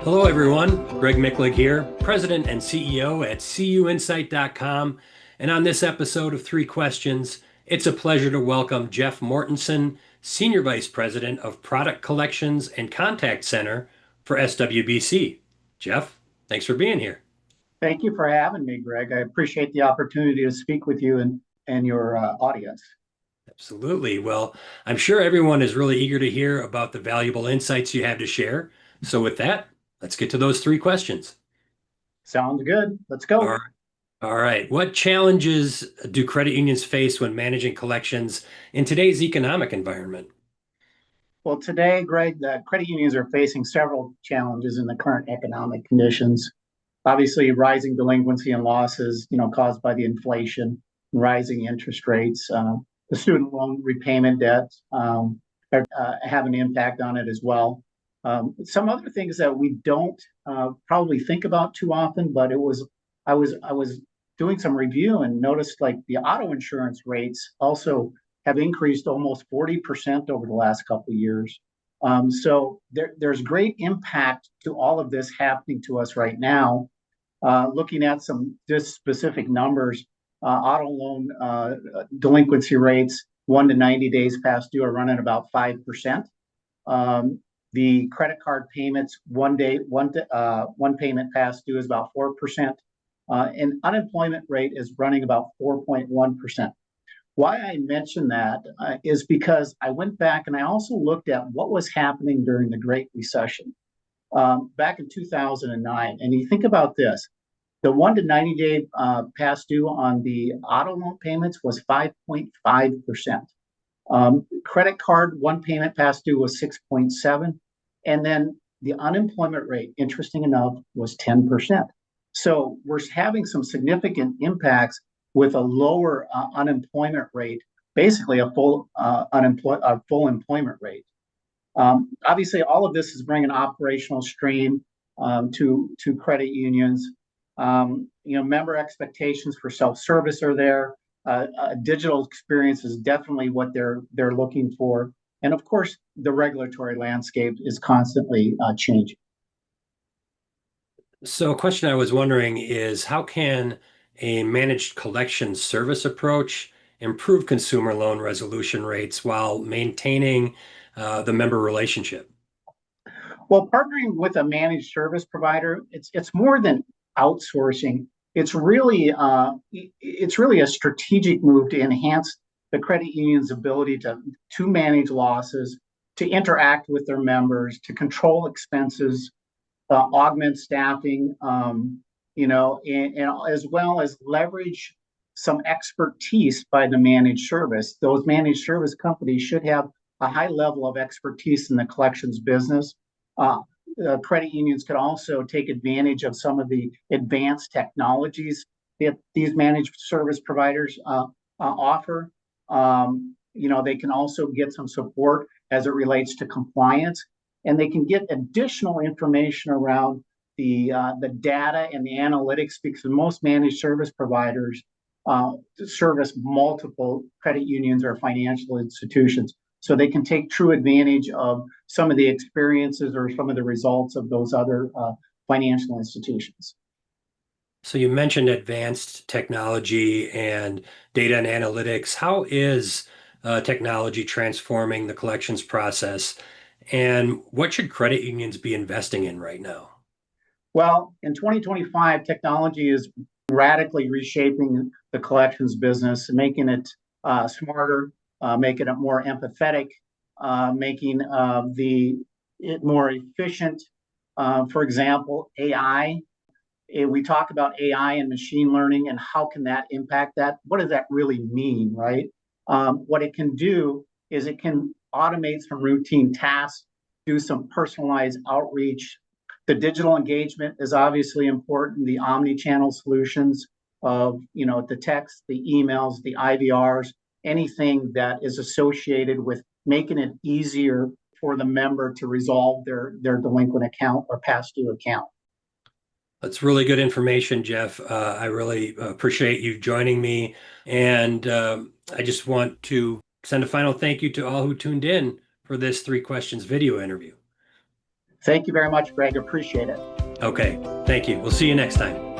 Hello, everyone. Greg Michlig here, President and CEO at CUInsight.com. And on this episode of Three Questions, it's a pleasure to welcome Jeff Mortenson, Senior Vice President of Product Collections and Contact Center for SWBC. Jeff, thanks for being here. Thank you for having me, Greg. I appreciate the opportunity to speak with you and your audience. Absolutely. Well, I'm sure everyone is really eager to hear about the valuable insights you have to share. So, with that, let's get to those three questions. Sounds good. Let's All go. right. All right. What challenges do credit unions face when managing collections in today's economic environment? Well, today, Greg, the credit unions are facing several challenges in the current economic conditions. Obviously, rising delinquency and losses, caused by the inflation, rising interest rates, the student loan repayment debt have an impact on it as well. Some other things that we don't probably think about too often, but I was doing some review and noticed like the auto insurance rates also have increased almost 40% over the last couple of years. So there's great impact to all of this happening to us right now. Looking at some just specific numbers, auto loan delinquency rates 1 to 90 days past due are running about 5%. The credit card payments one payment past due is about 4%, and unemployment rate is running about 4.1%. Why I mention that is because I went back and I also looked at what was happening during the Great Recession back in 2009. And you think about this, the 1 to 90 day past due on the auto loan payments was 5.5%. Credit card one payment past due was 6.7%. And then the unemployment rate, interesting enough, was 10%. So we're having some significant impacts with a lower unemployment rate, basically a full employment rate. Obviously, all of this is bringing operational strain to credit unions. Member expectations for self-service are there. A digital experience is definitely what they're looking for, and of course, the regulatory landscape is constantly changing. So, a question I was wondering is how can a managed collection service approach improve consumer loan resolution rates while maintaining the member relationship? Well, partnering with a managed service provider, it's more than outsourcing. It's really a strategic move to enhance the credit union's ability to manage losses, to interact with their members, to control expenses, augment staffing, and as well as leverage some expertise by the managed service. Those managed service companies should have a high level of expertise in the collections business. Credit unions could also take advantage of some of the advanced technologies that these managed service providers offer. They can also get some support as it relates to compliance, and they can get additional information around the data and the analytics, because most managed service providers service multiple credit unions or financial institutions. So they can take true advantage of some of the experiences or some of the results of those other financial institutions. So, you mentioned advanced technology and data and analytics. How is technology transforming the collections process, and what should credit unions be investing in right now? Well, in 2025, technology is radically reshaping the collections business, making it smarter, making it more empathetic, making it more efficient. For example, AI. We talk about AI and machine learning and how can that impact that? What does that really mean, right? What it can do is it can automate some routine tasks, do some personalized outreach. The digital engagement is obviously important. The omni-channel solutions of the text, the emails, the IVRs, anything that is associated with making it easier for the member to resolve their delinquent account or past due account. That's really good information, Jeff. I really appreciate you joining me. And I just want to send a final thank you to all who tuned in for this Three Questions video interview. Thank you very much, Greg. Appreciate it. Okay, thank you. We'll see you next time.